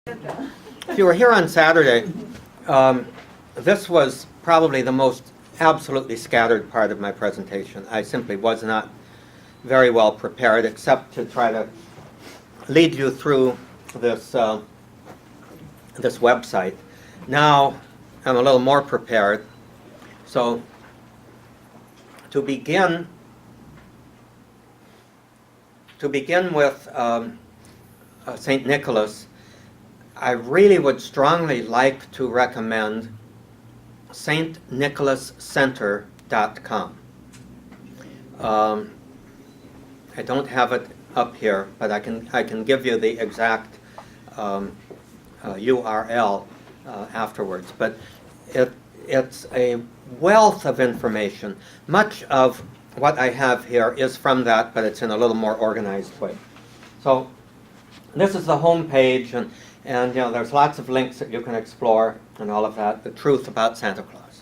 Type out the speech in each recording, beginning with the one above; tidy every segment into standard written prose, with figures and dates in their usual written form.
If you were here on Saturday, this was probably the most absolutely scattered part of my presentation. I simply was not very well prepared, except to try to lead you through this this website. Now I'm a little more prepared. So to begin with St. Nicholas, I really would strongly like to recommend stnicholascenter.com. I don't have it up here, but I can give you the exact URL afterwards. But it's a wealth of information. Much of what I have here is from that, but it's in a little more organized way. So this is the home page, and you know, there's lots of links that you can explore and all of that, the truth about Santa Claus.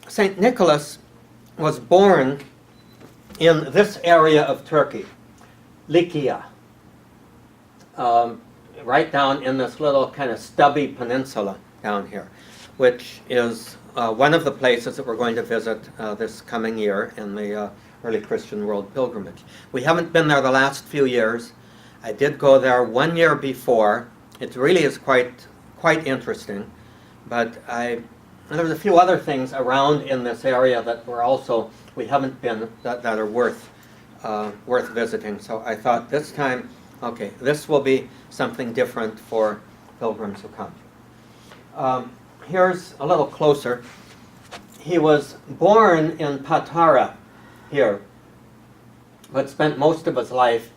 St. Nicholas was born in this area of Turkey, Nicea, right down in this little kind of stubby peninsula down here, which is one of the places that we're going to visit this coming year in the Early Christian World Pilgrimage. We haven't been there the last few years. I did go there 1 year before. It really is quite interesting, but there was a few other things around in this area that were also we haven't been that are worth visiting. So I thought this time, okay, this will be something different for pilgrims who come. Here's a little closer. He was born in Patara here, but spent most of his life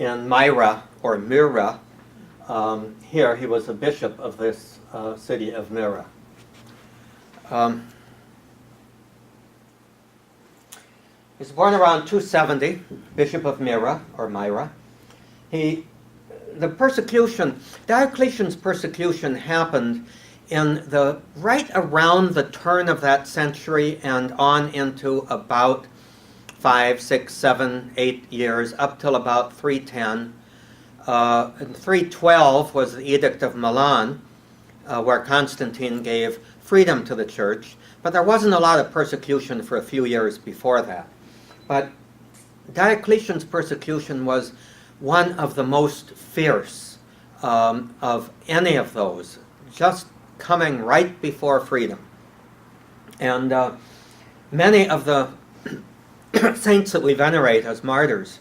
in Myra, or Myra. Here he was a bishop of this city of Myra. He was born around 270, bishop of Myra, or Myra. The persecution, Diocletian's persecution happened in right around the turn of that century and on into about 5, 6, 7, 8 years, up till about 310. And 312 was the Edict of Milan, where Constantine gave freedom to the church, but there wasn't a lot of persecution for a few years before that. But Diocletian's persecution was one of the most fierce of any of those, just coming right before freedom. And many of the saints that we venerate as martyrs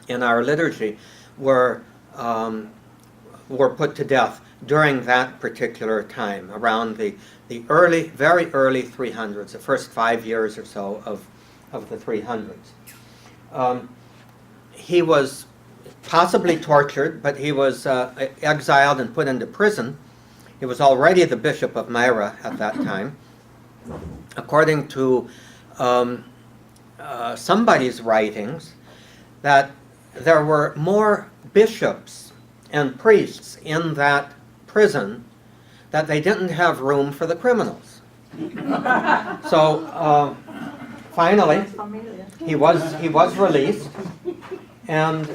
in our liturgy were put to death during that particular time, around the very early 300s, the first 5 years or so of the 300s. He was possibly tortured, but he was exiled and put into prison. He was already the bishop of Myra at that time. According to somebody's writings, that there were more bishops and priests in that prison that they didn't have room for the criminals. So finally, he was released and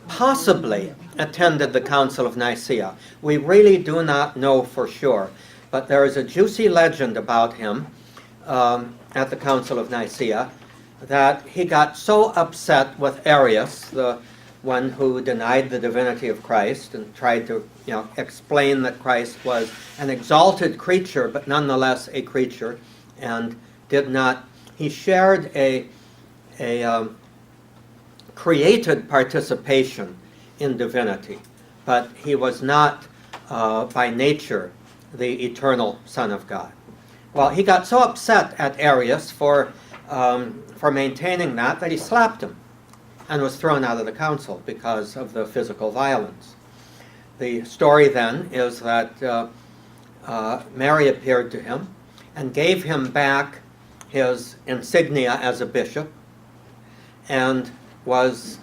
possibly attended the Council of Nicea. We really do not know for sure, but there is a juicy legend about him at the Council of Nicea that he got so upset with Arius, the one who denied the divinity of Christ and tried to explain that Christ was an exalted creature, but nonetheless a creature, and he shared a created participation in divinity, but he was not by nature the eternal Son of God. Well, he got so upset at Arius for maintaining that he slapped him and was thrown out of the council because of the physical violence. The story then is that Mary appeared to him and gave him back his insignia as a bishop and was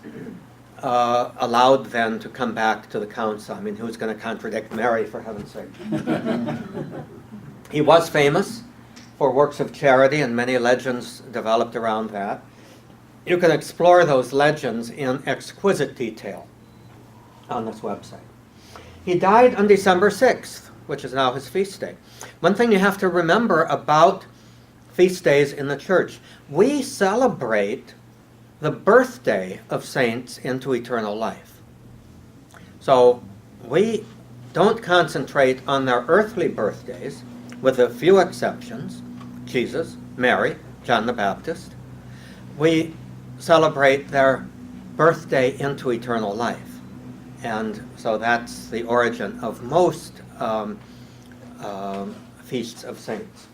allowed then to come back to the council. I mean, who's going to contradict Mary, for heaven's sake? He was famous for works of charity, and many legends developed around that. You can explore those legends in exquisite detail. on this website. He died on December 6th, which is now his feast day. One thing you have to remember about feast days in the church, we celebrate the birthday of saints into eternal life. So we don't concentrate on their earthly birthdays, with a few exceptions, Jesus, Mary, John the Baptist. We celebrate their birthday into eternal life. And so that's the origin of most feasts of saints.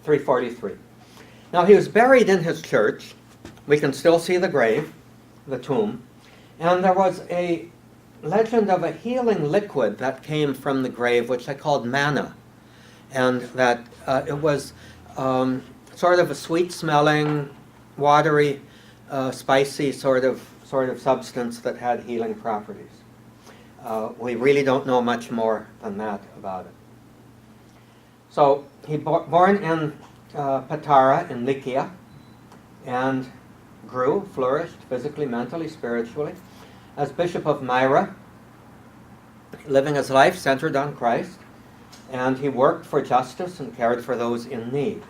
343. Now he was buried in his church. We can still see the grave, the tomb. And there was a legend of a healing liquid that came from the grave, which they called manna. And that it was sort of a sweet-smelling, watery, spicy sort of substance that had healing properties. We really don't know much more than that about it. So he born in Patara in Nicea, and grew, flourished physically, mentally, spiritually, as Bishop of Myra, living his life centered on Christ, and he worked for justice and cared for those in need.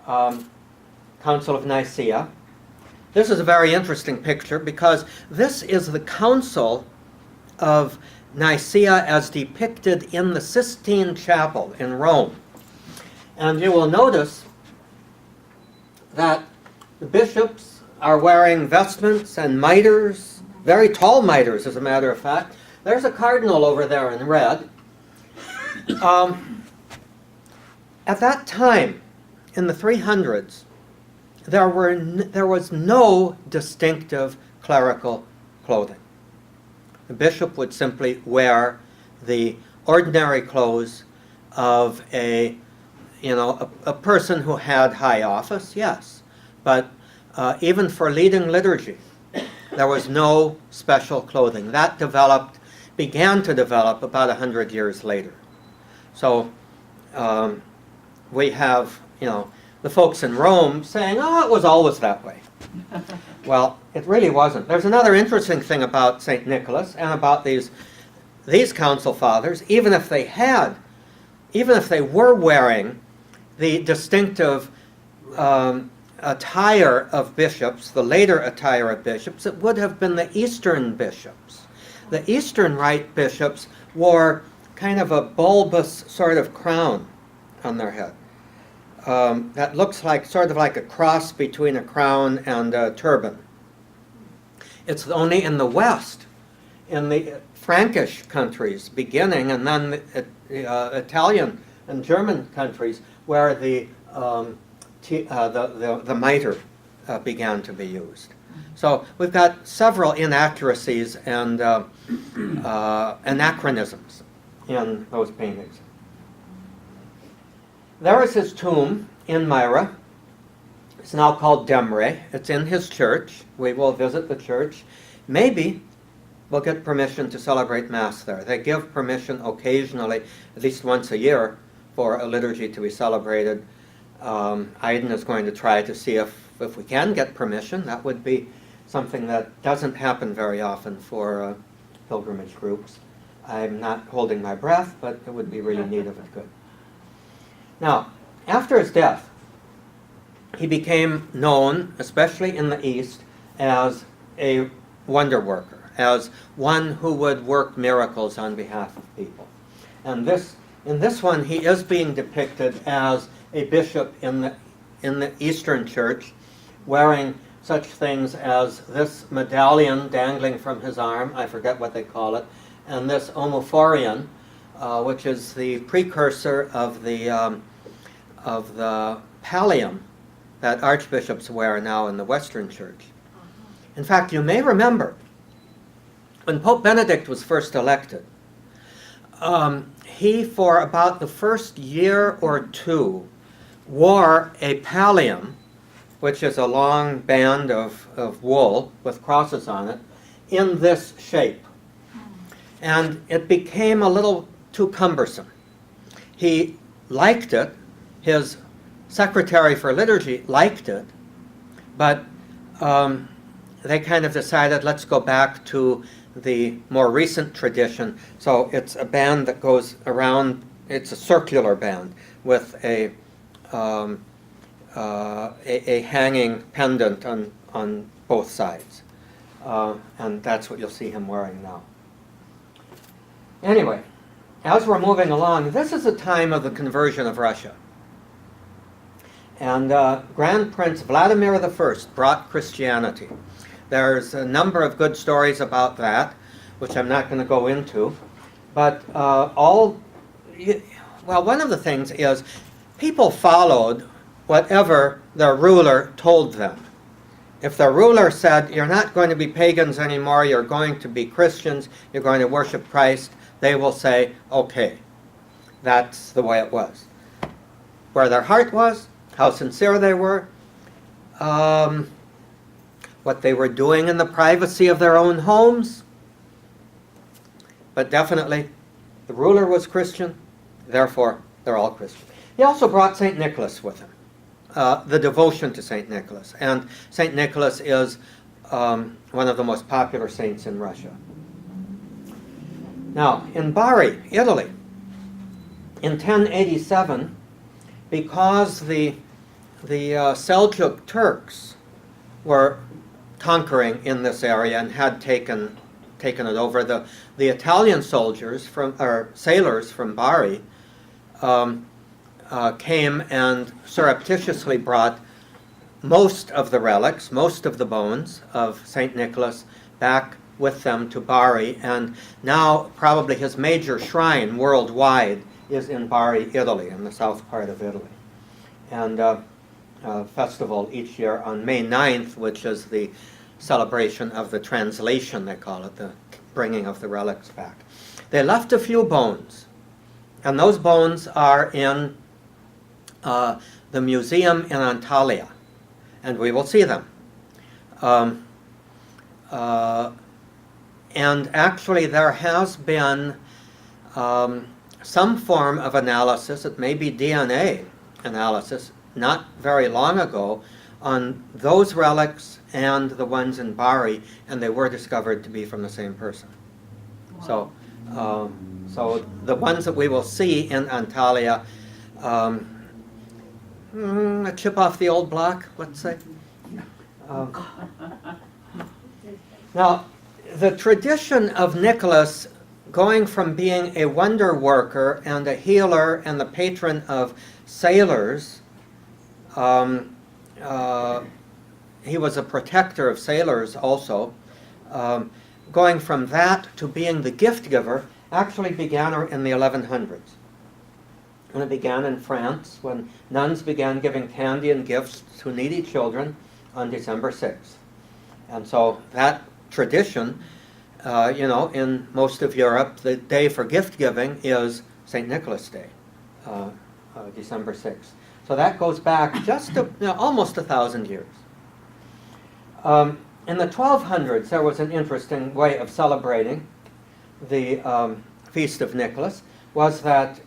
Council of Nicea. This is a very interesting picture because this is the Council of Nicea as depicted in the Sistine Chapel in Rome. And you will notice that the bishops are wearing vestments and mitres, very tall mitres as a matter of fact. There's a cardinal over there in red. At that time, in the 300s, there was no distinctive clerical clothing. The bishop would simply wear the ordinary clothes of a person who had high office, yes. But even for leading liturgy, there was no special clothing. That began to develop about 100 years later. So we have, the folks in Rome saying, oh, it was always that way. Well, it really wasn't. There's another interesting thing about St. Nicholas and about these council fathers, even if they were wearing the distinctive attire of bishops, the later attire of bishops, it would have been the Eastern bishops. The Eastern Rite bishops wore kind of a bulbous sort of crown on their head. That looks sort of like a cross between a crown and a turban. It's only in the West, in the Frankish countries beginning, and then the Italian and German countries, where the mitre began to be used. So we've got several inaccuracies and anachronisms in those paintings. There is his tomb in Myra. It's now called Demre. It's in his church. We will visit the church. Maybe we'll get permission to celebrate Mass there. They give permission occasionally, at least once a year, for a liturgy to be celebrated. Aiden is going to try to see if we can get permission. That would be something that doesn't happen very often for pilgrimage groups. I'm not holding my breath, but it would be really neat if it could. Now, after his death, he became known, especially in the East, as a wonder worker, as one who would work miracles on behalf of people. And in this one, he is being depicted as a bishop in the Eastern Church, wearing such things as this medallion dangling from his arm, I forget what they call it, and this omophorion, which is the precursor of the pallium that archbishops wear now in the Western Church. In fact, you may remember when Pope Benedict was first elected, he, for about the first year or two, wore a pallium, which is a long band of wool with crosses on it, in this shape. And it became a little too cumbersome. He liked it. His secretary for liturgy liked it. But they kind of decided, let's go back to the more recent tradition. So it's a band that goes around, it's a circular band with a hanging pendant on both sides. And that's what you'll see him wearing now. Anyway, as we're moving along, this is the time of the conversion of Russia. And Grand Prince Vladimir I brought Christianity. There's a number of good stories about that, which I'm not going to go into. But one of the things is people followed whatever their ruler told them. If their ruler said, you're not going to be pagans anymore, you're going to be Christians, you're going to worship Christ, they will say, okay. That's the way it was. Where their heart was, how sincere they were, what they were doing in the privacy of their own homes. But definitely, the ruler was Christian, therefore they're all Christian. He also brought St. Nicholas with him, the devotion to St. Nicholas. And St. Nicholas is one of the most popular saints in Russia. Now, in Bari, Italy, in 1087, because the Seljuk Turks were conquering in this area and had taken it over, the Italian soldiers sailors from Bari came and surreptitiously brought most of the relics, most of the bones of St. Nicholas back with them to Bari, and now probably his major shrine worldwide is in Bari, Italy, in the south part of Italy. And a festival each year on May 9th, which is the celebration of the translation, they call it, the bringing of the relics back. They left a few bones, and those bones are in the museum in Antalya, and we will see them. And actually there has been some form of analysis, it may be DNA analysis, not very long ago, on those relics and the ones in Bari, and they were discovered to be from the same person. Wow. So the ones that we will see in Antalya, a chip off the old block, let's say. Now, the tradition of Nicholas going from being a wonder worker and a healer and the patron of sailors, he was a protector of sailors also, going from that to being the gift giver actually began in the 1100s. And it began in France when nuns began giving candy and gifts to needy children on December 6th. And so that tradition, in most of Europe, the day for gift giving is St. Nicholas Day, December 6th. So that goes back just to almost 1,000 years. In the 1200s, there was an interesting way of celebrating the Feast of Nicholas, was that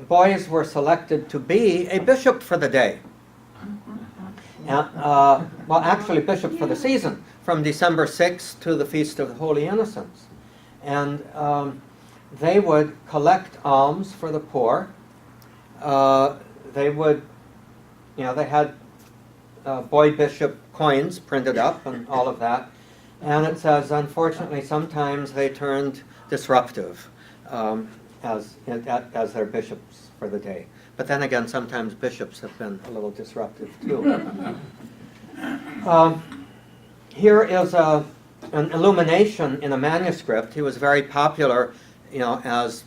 boys were selected to be a bishop for the day. Actually bishop for the season, from December 6th to the Feast of the Holy Innocents. And they would collect alms for the poor. They had boy bishop coins printed up and all of that. And it says, unfortunately, sometimes they turned disruptive as their bishops for the day. But then again, sometimes bishops have been a little disruptive too. Here is an illumination in a manuscript. He was very popular, as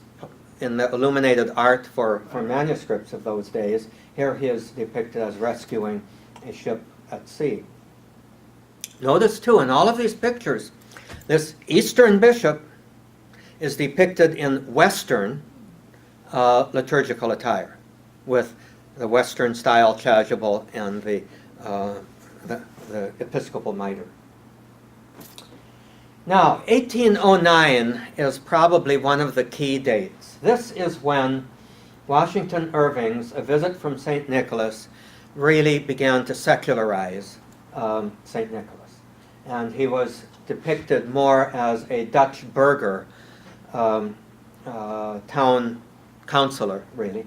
in the illuminated art for manuscripts of those days. Here he is depicted as rescuing a ship at sea. Notice too, in all of these pictures, this Eastern bishop is depicted in Western liturgical attire, with the Western style chasuble and the episcopal mitre. Now, 1809 is probably one of the key dates. This is when Washington Irving's A Visit from St. Nicholas really began to secularize St. Nicholas. and he was depicted more as a Dutch burgher, town councillor, really.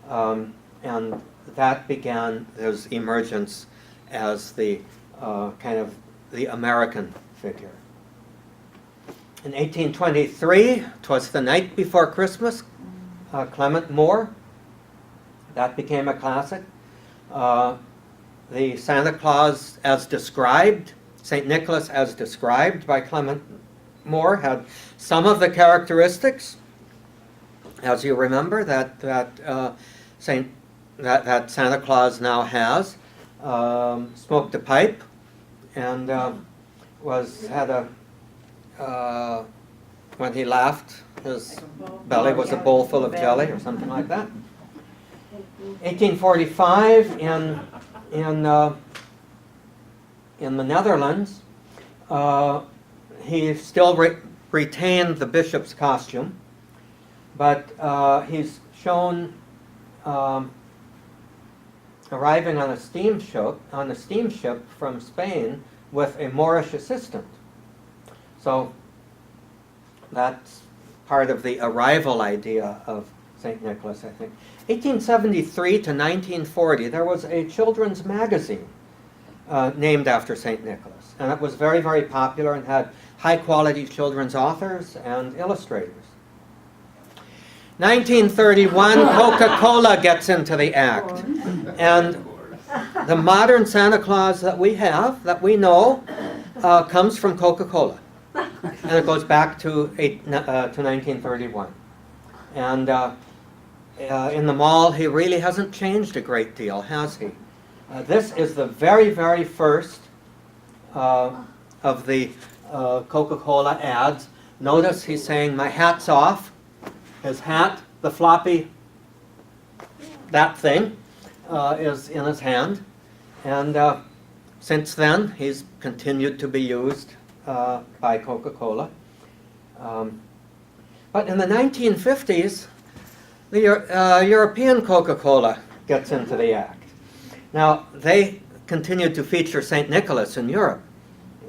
And that began his emergence as the kind of the American figure. In 1823, 'twas the night before Christmas, Clement Moore, that became a classic. The Santa Claus as described, St. Nicholas as described by Clement Moore, had some of the characteristics, as you remember, that Santa Claus now has. Smoked a pipe and when he laughed, his belly was a bowl full of jelly or something like that. 1845 in the Netherlands, he still retained the bishop's costume, but he's shown arriving on a steamship from Spain with a Moorish assistant. So that's part of the arrival idea of St. Nicholas, I think. 1873 to 1940, there was a children's magazine named after St. Nicholas. And it was very, very popular and had high-quality children's authors and illustrators. 1931, Coca-Cola gets into the act. And the modern Santa Claus that we have, that we know, comes from Coca-Cola. And it goes back to 1931. And in the mall, he really hasn't changed a great deal, has he? This is the very, very first of the Coca-Cola ads. Notice he's saying, "My hat's off." His hat, the floppy, that thing, is in his hand. And since then, he's continued to be used by Coca-Cola. But in the 1950s, the European Coca-Cola gets into the act. Now, they continued to feature St. Nicholas in Europe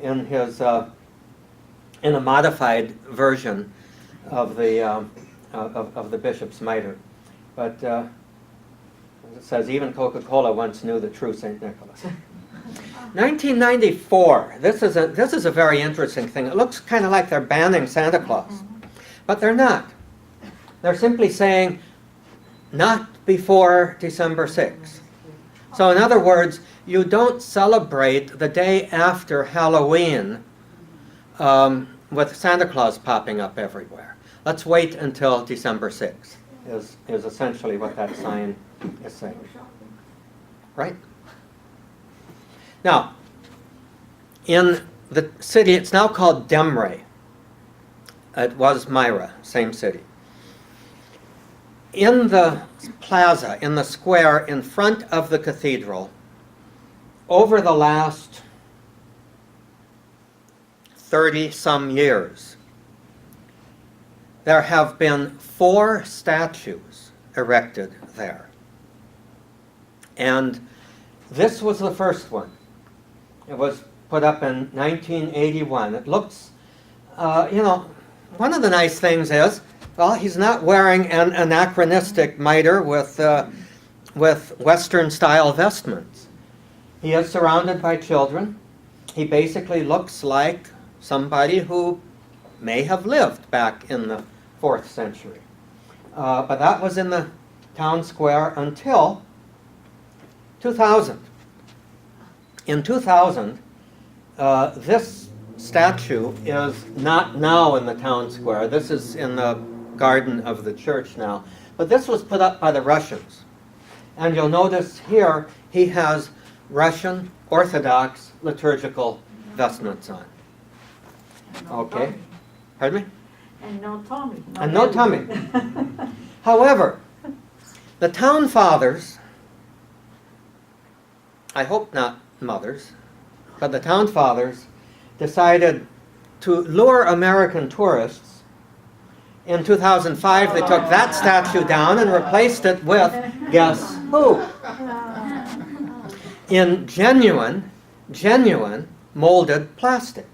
in his in a modified version of the bishop's mitre. But as it says, even Coca-Cola once knew the true St. Nicholas. 1994, this is a very interesting thing. It looks kind of like they're banning Santa Claus, but they're not. They're simply saying, not before December 6th. So in other words, you don't celebrate the day after Halloween with Santa Claus popping up everywhere. Let's wait until December 6th, is essentially what that sign is saying. Right? Now, in the city, it's now called Demre. It was Myra, same city. In the plaza, in the square in front of the cathedral, over the last 30-some years, there have been 4 statues erected there. And this was the first one. It was put up in 1981. It looks, one of the nice things is, well, he's not wearing an anachronistic mitre with Western-style vestments. He is surrounded by children. He basically looks like somebody who may have lived back in the 4th century. But that was in the town square until 2000. In 2000, this statue is not now in the town square. This is in the garden of the church now. But this was put up by the Russians. And you'll notice here he has Russian Orthodox liturgical vestments on. Okay. Pardon me? And no tummy. And no tummy. However, the town fathers, I hope not mothers, but the town fathers decided to lure American tourists. In 2005, they took that statue down and replaced it with, guess who? In genuine molded plastic.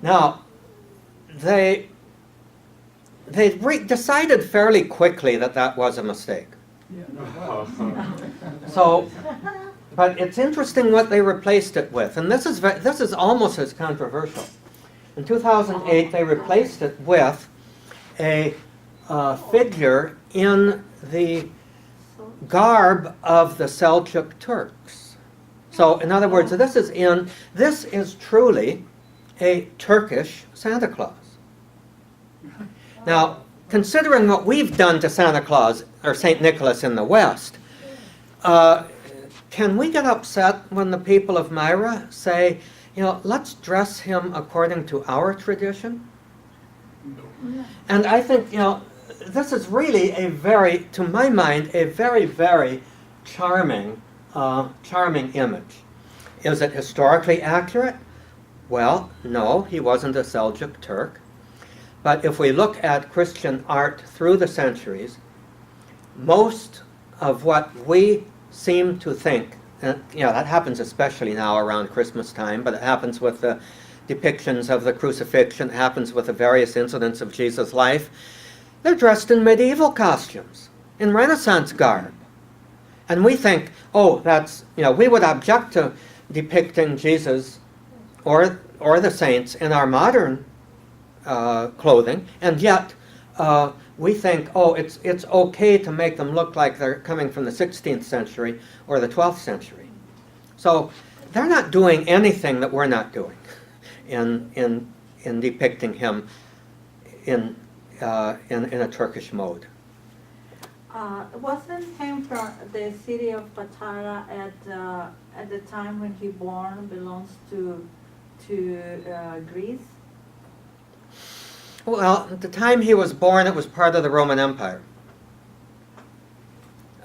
Now, they decided fairly quickly that that was a mistake. So, but it's interesting what they replaced it with, and this is almost as controversial. In 2008, they replaced it with a figure in the garb of the Seljuk Turks. So, in other words, this is truly a Turkish Santa Claus. Now, considering what we've done to Santa Claus, or St. Nicholas in the West, can we get upset when the people of Myra say, let's dress him according to our tradition? And I think, this is really to my mind, a very, very charming image. Is it historically accurate? Well, no, he wasn't a Seljuk Turk. But if we look at Christian art through the centuries, most of what we seem to think, and that happens especially now around Christmas time, but it happens with the depictions of the crucifixion, it happens with the various incidents of Jesus' life. They're dressed in medieval costumes, in Renaissance garb. And we think, we would object to depicting Jesus or the saints in our modern clothing, and yet we think, it's okay to make them look like they're coming from the 16th century or the 12th century. So they're not doing anything that we're not doing in depicting him in a Turkish mode. Wasn't him from the city of Patara at the time when he born belongs to Greece? Well, at the time he was born, it was part of the Roman Empire.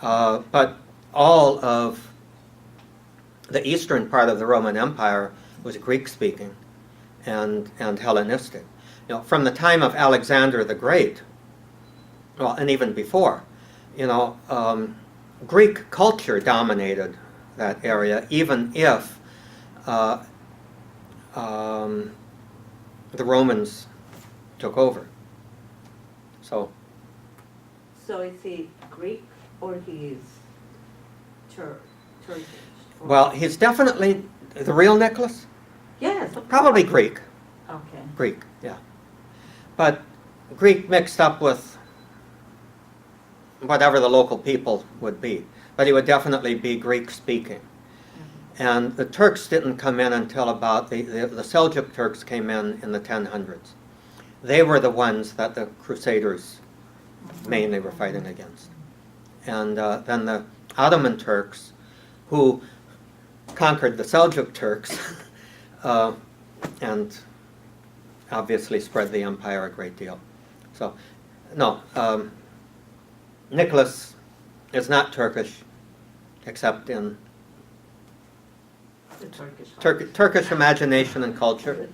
But all of the eastern part of the Roman Empire was Greek-speaking and Hellenistic. From the time of Alexander the Great, and even before, Greek culture dominated that area, even if the Romans took over. So is he Greek or he is Turkish? Well, he's definitely the real Nicholas. Yes, Probably Greek. Okay. Greek, yeah. But Greek mixed up with whatever the local people would be. But he would definitely be Greek-speaking. And the Turks didn't come in until about, the Seljuk Turks came in the 1000s. They were the ones that the Crusaders mainly were fighting against. And then the Ottoman Turks, who conquered the Seljuk Turks, and obviously spread the empire a great deal. So, no, Nicholas is not Turkish, except in Turkish imagination and culture.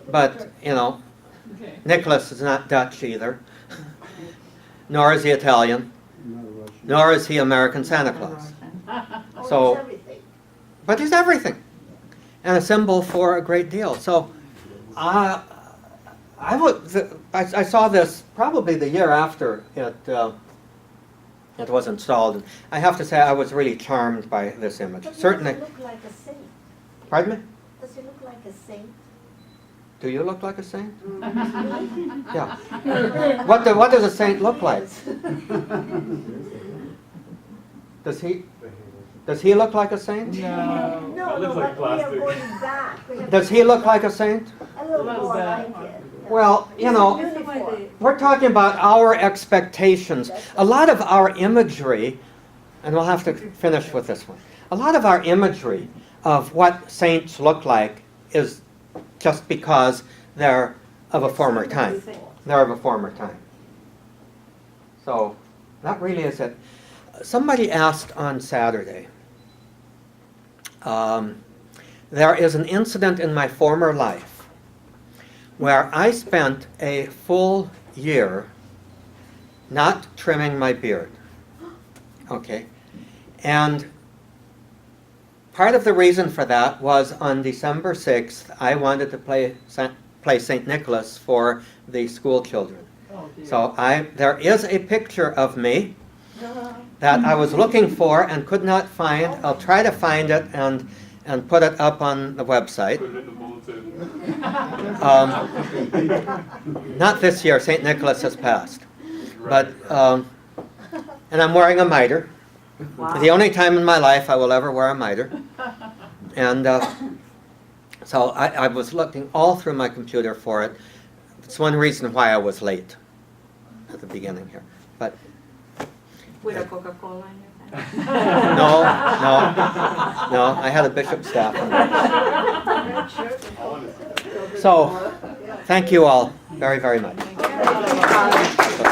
But, Nicholas is not Dutch either, nor is he Italian, nor is he American Santa Claus. So, but he's everything, and a symbol for a great deal. So, I saw this probably the year after it was installed. And I have to say I was really charmed by this image. But Certainly. Does he look like a saint? Pardon me? Does he look like a saint? Do you look like a saint? Me? Yeah. What does a saint look like? Does he look like a saint? No, but we are going back. Does he look like a saint? A little more like it. Well, Uniform. we're talking about our expectations. A lot of our imagery, and we'll have to finish with this one, a lot of our imagery of what saints look like is just because they're of a former time. They're of a former time. So that really is it. Somebody asked on Saturday, there is an incident in my former life where I spent a full year not trimming my beard. Okay? And part of the reason for that was on December 6th, I wanted to play St. Nicholas for the school children. Oh, dear. So there is a picture of me that I was looking for and could not find. I'll try to find it and put it up on the website. Put it in the bulletin. Not this year, St. Nicholas has passed. But, and I'm wearing a mitre. Wow. The only time in my life I will ever wear a mitre. And so I was looking all through my computer for it. It's one reason why I was late at the beginning here. But With a Coca-Cola in your hand. no, I had a bishop's staff. Red shirt. I want to see that. So, thank you all very, very much. Thank you.